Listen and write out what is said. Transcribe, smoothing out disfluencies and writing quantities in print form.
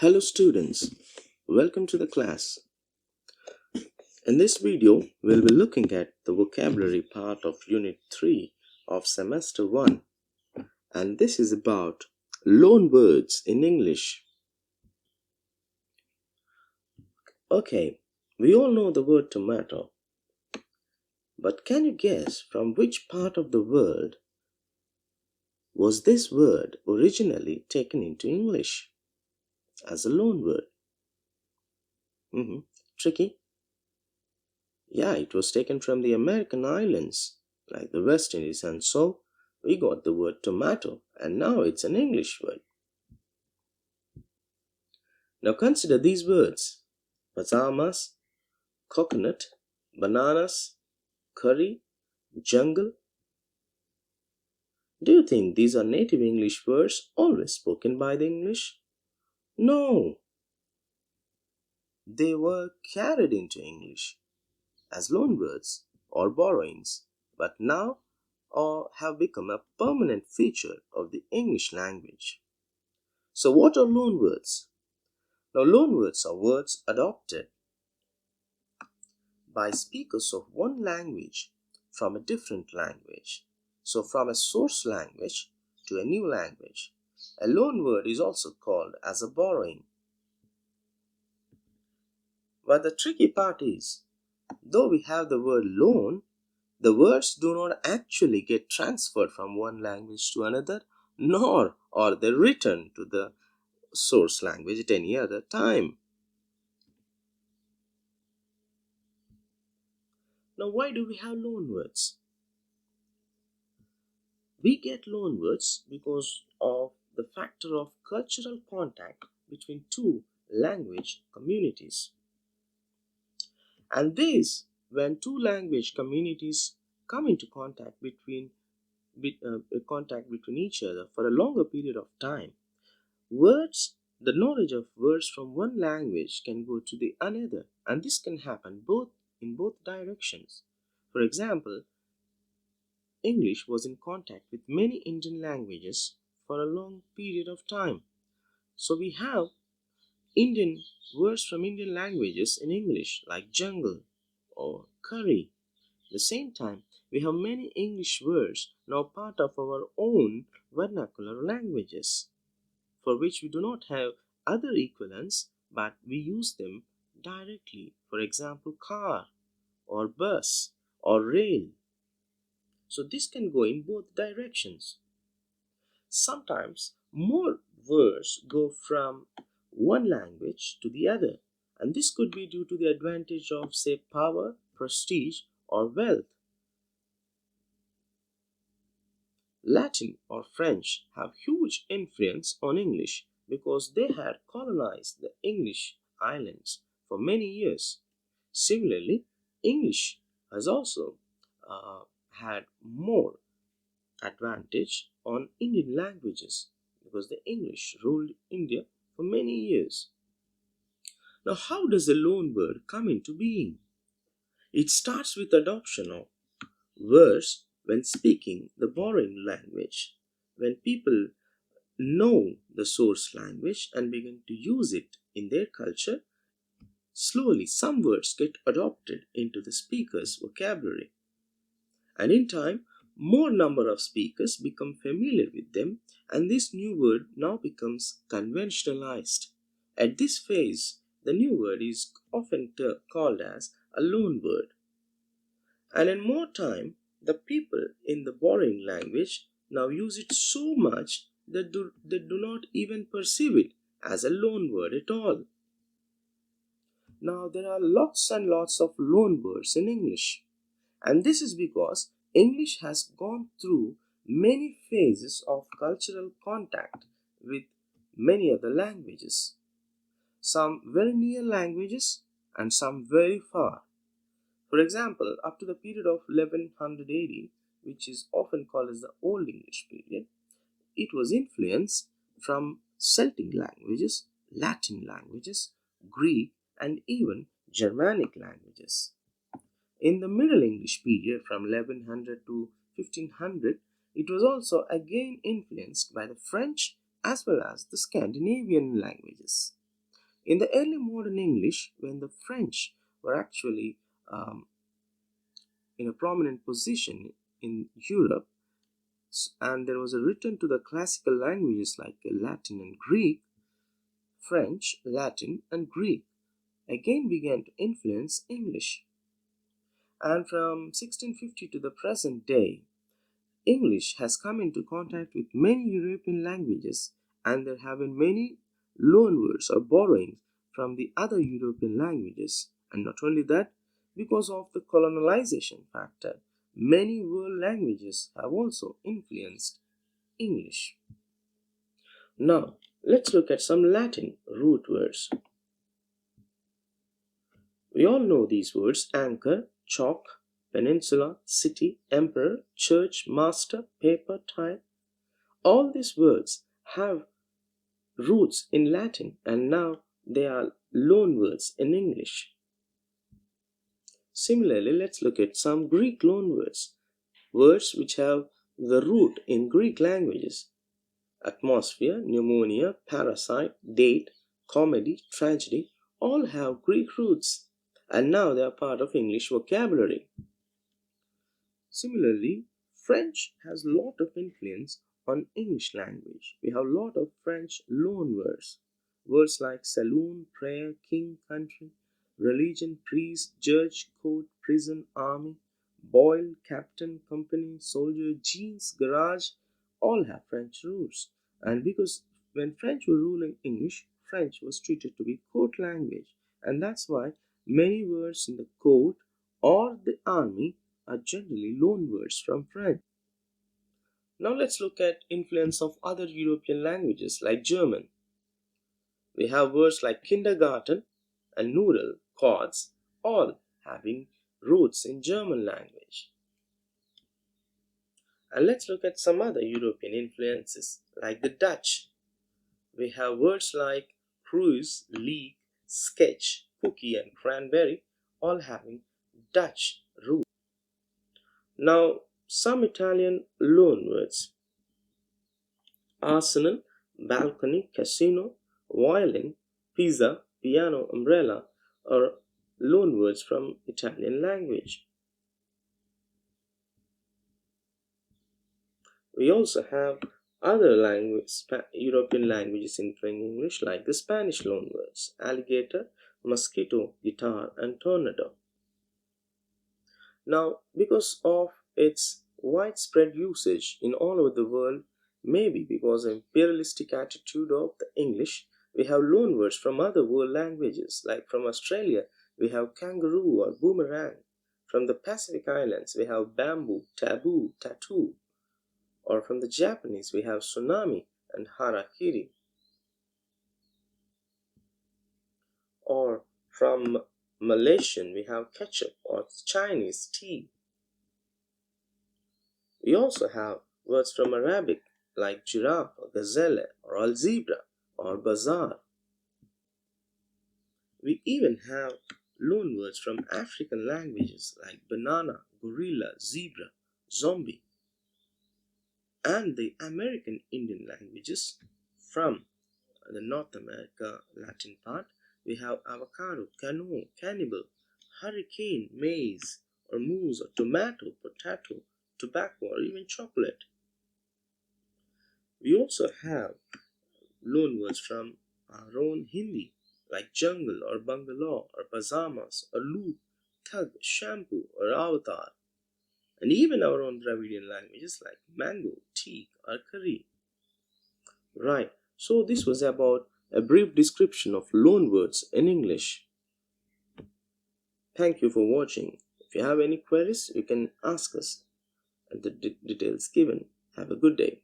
Hello students, welcome to the class. In this video, we'll be looking at the vocabulary part of Unit 3 of Semester 1, and this is about loan words in English. Okay, we all know the word tomato, but can you guess from which part of the world was this word originally taken into English as a loan word? Tricky? Yeah, it was taken from the American islands, like the West Indies, and so we got the word tomato, and now it's an English word. Now consider these words: pajamas, coconut, bananas, curry, jungle. Do you think these are native English words always spoken by the English? No, they were carried into English as loan words or borrowings, but now have become a permanent feature of the English language. So, what are loan words? Now, loan words are words adopted by speakers of one language from a different language. So, from a source language to a new language. A loan word is also called as a borrowing. But the tricky part is, though we have the word loan, the words do not actually get transferred from one language to another, nor are they written to the source language at any other time. Now, why do we have loan words? We get loan words because of the factor of cultural contact between two language communities. And this, when two language communities come into contact between each other for a longer period of time, the knowledge of words from one language can go to the another, and this can happen in both directions. For example, English was in contact with many Indian languages for a long period of time. So we have Indian words from Indian languages in English, like jungle or curry. At the same time, we have many English words now part of our own vernacular languages, for which we do not have other equivalents, but we use them directly. For example, car or bus or rail. So this can go in both directions. Sometimes more words go from one language to the other, and this could be due to the advantage of, say, power, prestige, or wealth. Latin or French have huge influence on English because they had colonized the English islands for many years. Similarly, English has also had more advantage on Indian languages because the English ruled India for many years. Now, how does a loan word come into being? It starts with adoption of words when speaking the borrowing language. When people know the source language and begin to use it in their culture, slowly some words get adopted into the speaker's vocabulary. And in time, more number of speakers become familiar with them, and this new word now becomes conventionalized. At this phase, the new word is often called as a loan word. And in more time, the people in the borrowing language now use it so much that they do not even perceive it as a loan word at all. Now, there are lots and lots of loan words in English, and this is because English has gone through many phases of cultural contact with many other languages, some very near languages and some very far. For example, up to the period of 1100 AD, which is often called as the Old English period, it was influenced from Celtic languages, Latin languages, Greek, and even Germanic languages. In the Middle English period from 1100 to 1500, it was also again influenced by the French as well as the Scandinavian languages. In the early modern English, when the French were actually in a prominent position in Europe, and there was a return to the classical languages like Latin and Greek, French, Latin, and Greek again began to influence English. And from 1650 to the present day, English has come into contact with many European languages, and there have been many loanwords or borrowings from the other European languages. And not only that, because of the colonization factor, many world languages have also influenced English. Now, let's look at some Latin root words. We all know these words: anchor, chalk, peninsula, city, emperor, church, master, paper, tile. All these words have roots in Latin and now they are loan words in English. Similarly, let's look at some Greek loan words, words which have the root in Greek languages: atmosphere, pneumonia, parasite, date, comedy, tragedy, all have Greek roots and now they are part of English vocabulary. Similarly, French has a lot of influence on English language. We have a lot of French loan words. Words like saloon, prayer, king, country, religion, priest, judge, court, prison, army, boil, captain, company, soldier, jeans, garage, all have French roots. And because when French were ruling English, French was treated to be court language. And that's why many words in the court or the army are generally loan words from French. Now let's look at influence of other European languages like German. We have words like kindergarten and noodle, chords, all having roots in German language. And let's look at some other European influences like the Dutch. We have words like cruise, league, sketch, cookie, and cranberry, all having Dutch roots. Now, some Italian loan words: arsenal, balcony, casino, violin, pizza, piano, umbrella are loan words from Italian language. We also have other European languages influencing English like the Spanish loan words: alligator, mosquito, guitar, and tornado. Now, because of its widespread usage in all over the world, maybe because of imperialistic attitude of the English, we have loanwords from other world languages. Like from Australia, we have kangaroo or boomerang. From the Pacific Islands, we have bamboo, taboo, tattoo. Or from the Japanese, we have tsunami and harakiri. Or from Malaysian, we have ketchup, or Chinese tea. We also have words from Arabic like giraffe, or gazelle, or al zebra, or bazaar. We even have loan words from African languages like banana, gorilla, zebra, zombie, and the American Indian languages from the North America Latin part. We have avocado, canoe, cannibal, hurricane, maize, or moose, or tomato, potato, tobacco, or even chocolate. We also have loan words from our own Hindi like jungle or bungalow or pajamas or loop, thug, shampoo or avatar, and even our own Dravidian languages like mango, teak or curry. Right, so this was about a brief description of loan words in English. Thank you for watching. If you have any queries, you can ask us at the details given. Have a good day.